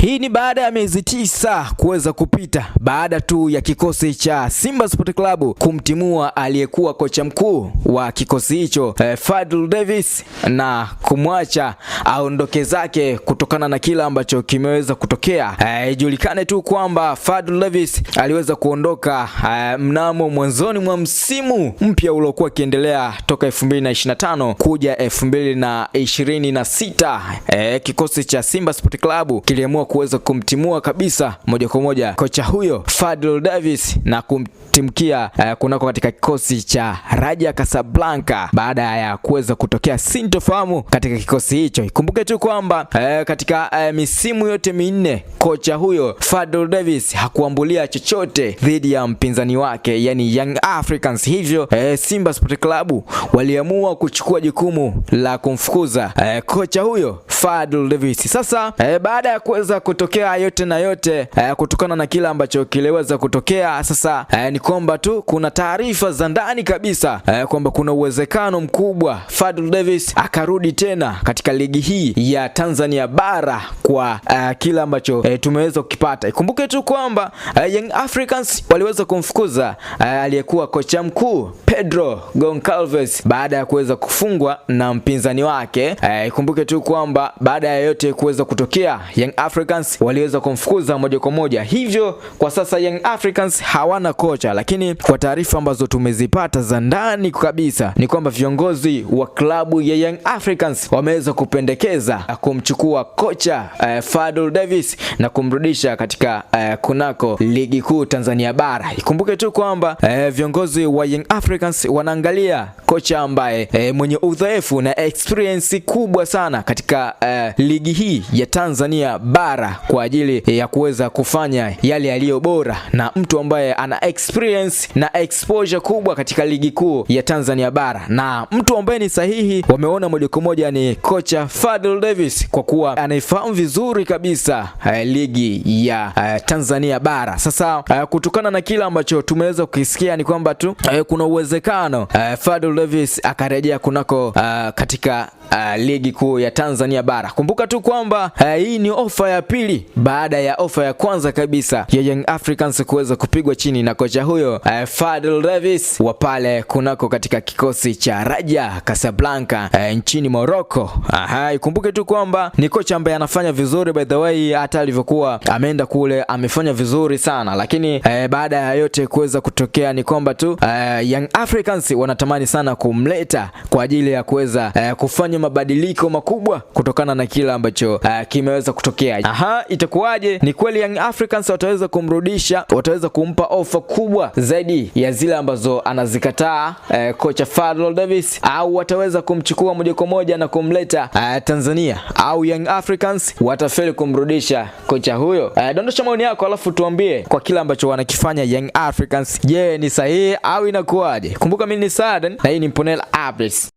Hii ni baada ya miezi 9 kuweza kupita baada tu ya kikosi cha Simba Sport Club kumtimua aliyekuwa kocha mkuu wa kikosi hicho Fadlu Davis na kumwacha aondoke zake kutokana na kila ambacho kimeweza kutokea. Ijulikane tu kwamba Fadlu Davis aliweza kuondoka mnamo mwanzoni mwa msimu mpya uliokuwa kiendelea toka 2025 kuja 2026. Kikosi cha Simba Sport Club kiliamua kuweza kumtimua kabisa moja kwa moja kocha huyo Fadlu Davis na kumtimkia kunako katika kikosi cha Raja Casablanca baada ya kuweza kutokea sintofahamu katika kikosi hicho. Ikumbuke tu kwamba katika misimu yote minne kocha huyo Fadlu Davis hakuambulia chochote dhidi ya mpinzani wake yani Young Africans, hivyo Simba Sport Club waliamua kuchukua jukumu la kumfukuza kocha huyo Fadlu Davis. Sasa baada ya kuweza kutokea yote na yote kutokana na kila ambacho kiliweza kutokea, sasa ni kwamba tu kuna taarifa za ndani kabisa kwamba kuna uwezekano mkubwa Fadlu Davis akarudi tena katika ligi hii ya Tanzania bara kwa kila ambacho tumeweza kukipata. Ikumbuke tu kwamba Young Africans waliweza kumfukuza aliyekuwa kocha mkuu Pedro Goncalves baada ya kuweza kufungwa na mpinzani wake. Ikumbuke tu kwamba baada ya yote kuweza kutokea Young Africans waliweza kumfukuza moja kwa moja, hivyo kwa sasa Young Africans hawana kocha, lakini kwa taarifa ambazo tumezipata za ndani kabisa ni kwamba viongozi wa klabu ya Young Africans wameweza kupendekeza kumchukua kocha Fadlu Davis na kumrudisha katika kunako ligi kuu Tanzania bara. Ikumbuke tu kwamba viongozi wa Young Africans wanaangalia kocha ambaye mwenye udhaifu na experience kubwa sana katika ligi hii ya Tanzania bara kwa ajili ya kuweza kufanya yale yaliyo bora, na mtu ambaye ana experience na exposure kubwa katika ligi kuu ya Tanzania bara, na mtu ambaye ni sahihi wameona moja kwa moja ni kocha Fadlu Davis kwa kuwa anaifahamu vizuri kabisa ligi ya Tanzania bara. Sasa kutokana na kila ambacho tumeweza kukisikia ni kwamba tu kuna uwezekano Fadlu Davis akarejea kunako katika ligi kuu ya Tanzania bara. Kumbuka tu kwamba hii ni ofa ya pili baada ya ofa ya kwanza kabisa ya Young Africans kuweza kupigwa chini na kocha huyo Fadlu Davis wa pale kunako katika kikosi cha Raja Casablanca nchini Morocco. Ikumbuke tu kwamba ni kocha ambaye anafanya vizuri, by the way, hata alivyokuwa ameenda kule amefanya vizuri sana, lakini baada ya yote kuweza kutokea ni kwamba tu Young Africans wanatamani sana kumleta kwa ajili ya kuweza kufanya mabadiliko makubwa kutokana na kila ambacho kimeweza kutokea. Itakuwaje? Ni kweli Young Africans wataweza kumrudisha, wataweza kumpa ofa kubwa zaidi ya zile ambazo anazikataa kocha Fadlu Davis, au wataweza kumchukua moja kwa moja na kumleta Tanzania, au Young Africans watafeli kumrudisha kocha huyo? Dondosha maoni yako alafu tuambie kwa kila ambacho wanakifanya Young Africans, je, ni sahihi au inakuwaje? Kumbuka mimi ni Sadan na hii ni Mponela Updates.